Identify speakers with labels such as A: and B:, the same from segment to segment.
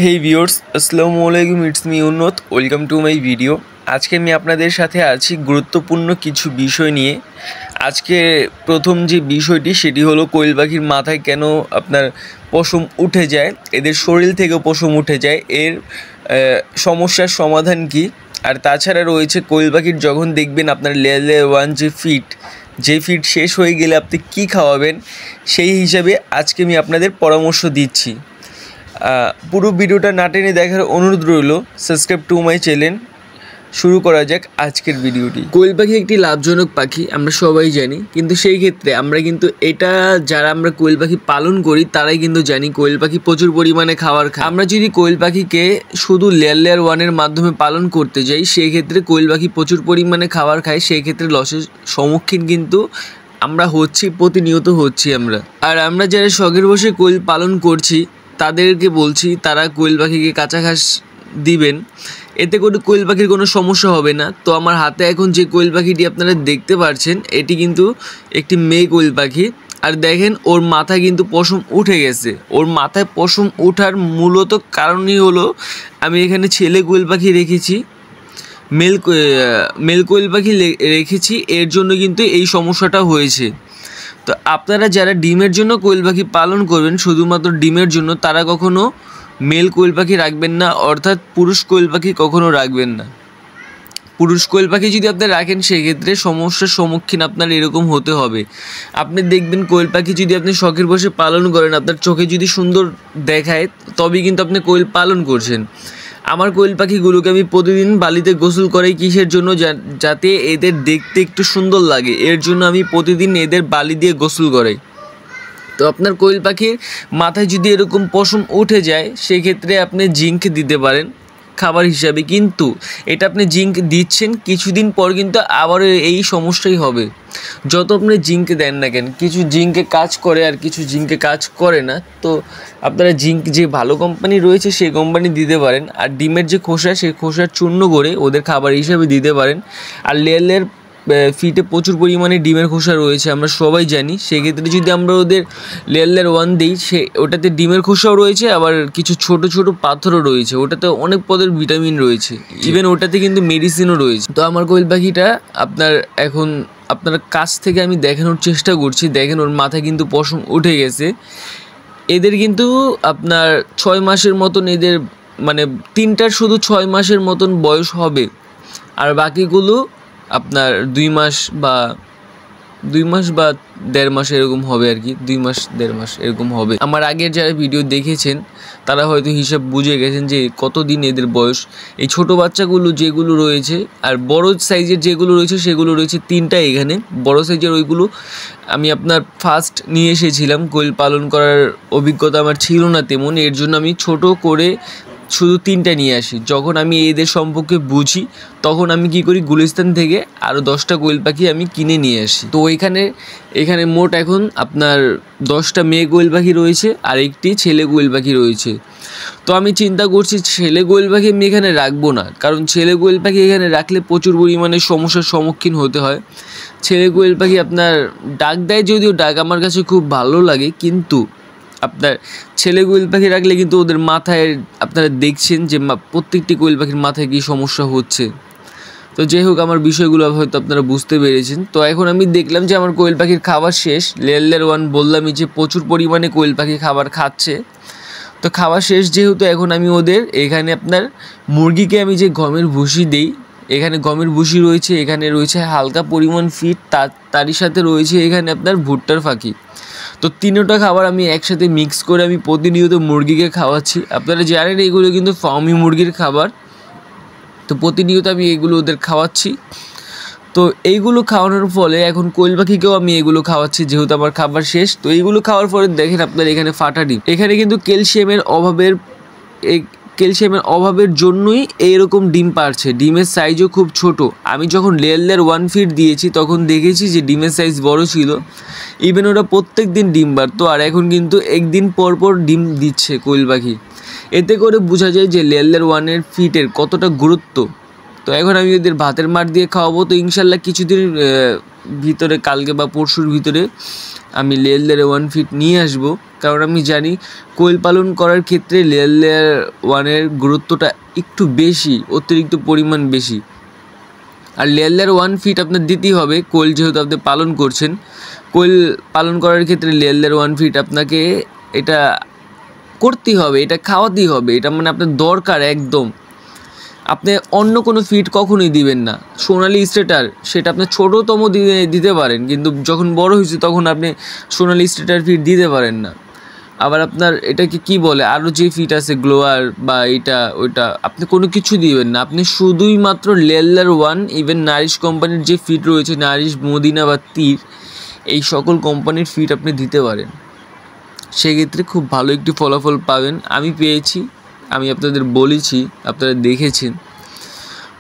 A: হেই viewers, আসসালামু আলাইকুম। It's me উন্নত। Welcome to my video. আজকে আমি আপনাদের সাথে আছি গুরুত্বপূর্ণ কিছু বিষয় নিয়ে। আজকে প্রথম যে বিষয়টি সেটি হলো কোয়েল পাখির মাথায় কেন আপনার পশম উঠে যায়, এদের শরীর থেকেও পশম উঠে যায়, এর সমস্যার সমাধান কি। আর তাছাড়া রয়েছে কোয়েল পাখির যখন দেখবেন আপনার লেয়ার ওয়ান যে ফিড শেষ হয়ে গেলে আপনি কী খাওয়াবেন, সেই হিসাবে আজকে আমি আপনাদের পরামর্শ দিচ্ছি। পুরো ভিডিওটা না টেনে দেখার অনুরোধ রইল। Subscribe to my channel. শুরু করা যাক আজকের ভিডিওটি। কোয়েল পাখি একটি লাভজনক পাখি, আমরা সবাই জানি, কিন্তু সেই ক্ষেত্রে যারা আমরা কোয়েল পাখি পালন করি তারাই কিন্তু জানি কোয়েল পাখি প্রচুর পরিমাণে খাবার খায়। আমরা যদি কোয়েল পাখিকে শুধু লেয়ার ওয়ানের মাধ্যমে পালন করতে যাই, সেই ক্ষেত্রে কোয়েল পাখি প্রচুর পরিমাণে খাবার খায়, সেই ক্ষেত্রে লসের সম্মুখীন কিন্তু আমরা প্রতিনিয়ত হচ্ছি আর আমরা যারা শখের বসে কোয়েল পালন করছি তাদেরকে বলছি তারা কোয়েল পাখিকে কাঁচা ঘাস দিবেন, এতে করে কোয়েল পাখির কোনো সমস্যা হবে না। তো আমার হাতে এখন যে কোয়েল পাখিটি আপনারা দেখতে পাচ্ছেন এটি কিন্তু একটি মেয়ে কোয়েল পাখি। আর দেখেন ওর মাথায় কিন্তু পশম উঠে গেছে। ওর মাথায় পশম ওঠার মূলত কারণই হলো আমি এখানে ছেলে কোয়েল পাখি রেখেছি, মেল কোয়েল পাখি রেখেছি, এর জন্য কিন্তু এই সমস্যাটা হয়েছে। তো আপনারা যারা ডিমের জন্য কোয়েল পাখি পালন করবেন, শুধুমাত্র ডিমের জন্য, তারা কখনো মেল কোয়েল পাখি রাখবেন না, অর্থাৎ পুরুষ কোয়েল পাখি কখনো রাখবেন না। পুরুষ কোয়েল পাখি যদি আপনি রাখেন সেক্ষেত্রে সমস্যার সম্মুখীন আপনার এরকম হতে হবে। আপনি দেখবেন কোয়েল পাখি যদি আপনি শখের বসে পালন করেন, আপনার চোখে যদি সুন্দর দেখায় তবেই কিন্তু আপনি কোয়েল পালন করছেন। আমার কোয়েল পাখিগুলোকে আমি প্রতিদিন বালিতে গোসল করাই, কিসের জন্য? যাতে এদের দেখতে একটু সুন্দর লাগে, এর জন্য আমি প্রতিদিন এদের বালি দিয়ে গোসল করাই। তো আপনার কোয়েল পাখির মাথায় যদি এরকম পশম উঠে যায় সেক্ষেত্রে আপনি জিঙ্ক দিতে পারেন খাবার হিসাবে, কিন্তু এটা আপনি জিঙ্ক দিচ্ছেন কিছুদিন পর কিন্তু আবার এই সমস্যাই হবে। যত আপনি জিঙ্ক দেন না কেন, কিছু জিঙ্কে কাজ করে আর কিছু জিঙ্কে কাজ করে না। তো আপনারা জিঙ্ক যে ভালো কোম্পানি রয়েছে সেই কোম্পানি দিতে পারেন। আর ডিমের যে খোসা, সেই খোসার চূর্ণ করে ওদের খাবার হিসাবে দিতে পারেন। আর লেয়ার ফিটে প্রচুর পরিমাণে ডিমের খোসা রয়েছে, আমরা সবাই জানি। সেক্ষেত্রে যদি আমরা ওদের লেয়ার ওয়ান দিই, ওটাতে ডিমের খোসাও রয়েছে, আবার কিছু ছোট ছোট পাথরও রয়েছে, ওটাতে অনেক পদের ভিটামিন রয়েছে, ইভেন ওটাতে কিন্তু মেডিসিনও রয়েছে। তো আমার কোয়েল পাখিটা আপনার কাছ থেকে আমি দেখানোর চেষ্টা করছি। দেখেন ওর মাথায় কিন্তু পশম উঠে গেছে। এদের কিন্তু আপনার 6 মাসের মতন, এদের মানে 3টার শুধু 6 মাসের মতন বয়স হবে, আর বাকিগুলো আপনার 2 মাস বা 1.5 মাস এরকম হবে আর কি, 2-1.5 মাস এরকম হবে। আমার আগের যারা ভিডিও দেখেছেন তারা হয়তো হিসাব বুঝে গেছেন যে কতদিন এদের বয়স। এই ছোট বাচ্চাগুলো যেগুলো রয়েছে আর বড় সাইজের যেগুলো রয়েছে সেগুলো রয়েছে 3টা এখানে। বড় সাইজের ওইগুলো আমি আপনার ফার্স্ট নিয়ে এসেছিলাম, কোয়েল পালন করার অভিজ্ঞতা আমার ছিল না তেমন, এর জন্য আমি ছোট করে শুধু 3টা নিয়ে আসি। যখন আমি এদের সম্পর্কে বুঝি তখন আমি কি করি, গুলিস্তান থেকে আরও 10টা কোয়েল পাখি আমি কিনে নিয়ে আসি। তো এখানে মোট এখন আপনার 10টা মেয়ে কোয়েল পাখি রয়েছে আর একটি ছেলে কোয়েল পাখি রয়েছে। তো আমি চিন্তা করছি ছেলে কোয়েল পাখি আমি এখানে রাখবো না, কারণ ছেলে কোয়েল পাখি এখানে রাখলে প্রচুর পরিমাণে সমস্যার সম্মুখীন হতে হয়। ছেলে কোয়েল পাখি আপনার ডাক দেয়, যদিও ডাক আমার কাছে খুব ভালো লাগে, কিন্তু আপনার ছেলে কোয়েল পাখি রাখলে কিন্তু ওদের মাথায় আপনারা দেখছেন যে প্রত্যেকটি কোয়েল পাখির মাথায় কী সমস্যা হচ্ছে। তো যাই হোক, আমার বিষয়গুলো হয়তো আপনারা বুঝতে পেরেছেন। তো এখন আমি দেখলাম যে আমার কোয়েল পাখির খাবার শেষ। লেয়ার ওয়ান বললামই যে প্রচুর পরিমাণে কোয়েল পাখি খাবার খাচ্ছে। তো খাবার শেষ যেহেতু, এখন আমি ওদের এখানে আপনার মুরগিকে আমি যে গমের ভুসি দিই, এখানে গমের ভুসি রয়েছে, এখানে রয়েছে হালকা পরিমাণ ফিড, তারই সাথে রয়েছে এখানে আপনার ভুট্টার ফাঁকি। তো 3টা খাবার আমি একসাথে মিক্স করে আমি প্রতিনিয়ত মুরগিকে খাওয়াচ্ছি। আপনারা জানেন এগুলো কিন্তু ফার্মি মুরগির খাবার, তো প্রতিনিয়ত আমি এগুলো ওদের খাওয়াচ্ছি। তো এইগুলো খাওয়ানোর ফলে এখন কোয়েল পাখিকেও আমি এগুলো খাওয়াচ্ছি, যেহেতু আমার খাবার শেষ। তো এইগুলো খাওয়ার পরে দেখেন আপনার এখানে ফাটা ডিম। এখানে কিন্তু ক্যালসিয়ামের অভাবের জন্যই এইরকম ডিম পারছে। ডিমের সাইজও খুব ছোট। আমি যখন লেয়ার 1 ফিড দিয়েছি তখন দেখেছি যে ডিমের সাইজ বড় ছিল, ইভেন ওরা প্রত্যেক দিন ডিম পারতো, আর এখন কিন্তু একদিন পর পর ডিম দিচ্ছে কোয়েল পাখি। এতে করে বোঝা যায় যে লেয়ার 1 ফিডের কতটা গুরুত্ব। তো এখন আমি এদের ভাতের মাঠ দিয়ে খাওয়াবো। তো ইনশাল্লাহ কিছুদিনের ভিতরে, কালকে বা পরশুর ভিতরে আমি লেয়ার লেয়ার 1 ফিট নিয়ে আসবো। কারণ আমি জানি কোয়েল পালন করার ক্ষেত্রে লেয়ার লেয়ার 1-এর গুরুত্বটা একটু বেশি, অতিরিক্ত পরিমাণ বেশি। আর লেয়ার লেয়ার 1 ফিট আপনার দিতেই হবে, কোয়েল যেহেতু আপনি পালন করছেন। কোয়েল পালন করার ক্ষেত্রে লেয়ার লেয়ার 1 ফিট আপনাকে এটা করতেই হবে, এটা খাওয়াতেই হবে, এটা মানে আপনার দরকার একদম। আপনি অন্য কোনো ফিড কখনোই দিবেন না। সোনালি স্ট্রেটার সেটা আপনি ছোটোতম দিতে পারেন, কিন্তু যখন বড় হয়েছে তখন আপনি সোনালি স্ট্রেটার ফিড দিতে পারেন না। আবার আপনার এটাকে কি বলে, আরও যে ফিড আছে গ্লোয়ার বা এটা ওইটা, আপনি কোনো কিছু দিবেন না। আপনি শুধুই মাত্র লেয়ার লেয়ার 1, ইভেন নারিশ কোম্পানির যে ফিড রয়েছে, নারিশ, মদিনা বা তীর, এই সকল কোম্পানির ফিড আপনি দিতে পারেন। সেক্ষেত্রে খুব ভালো একটি ফলাফল পাবেন। আমি পেয়েছি, আমি আপনাদের বলেছি, আপনারা দেখেছেন।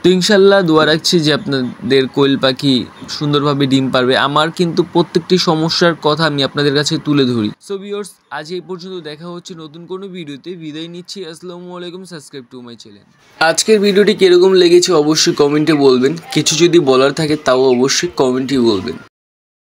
A: তো ইনশাল্লাহ দোয়া রাখছি যে আপনাদের কোয়েল পাখি সুন্দরভাবে ডিম পারবে। আমার কিন্তু প্রত্যেকটি সমস্যার কথা আমি আপনাদের কাছে তুলে ধরি। সো ভিউয়ার্স, আজ এই পর্যন্ত, দেখা হচ্ছে নতুন কোনো ভিডিওতে। বিদায় নিচ্ছি। আসসালামু আলাইকুম। Subscribe to my channel. আজকের ভিডিওটি কীরকম লেগেছে অবশ্যই কমেন্টে বলবেন। কিছু যদি বলার থাকে তাও অবশ্যই কমেন্টেই বলবেন।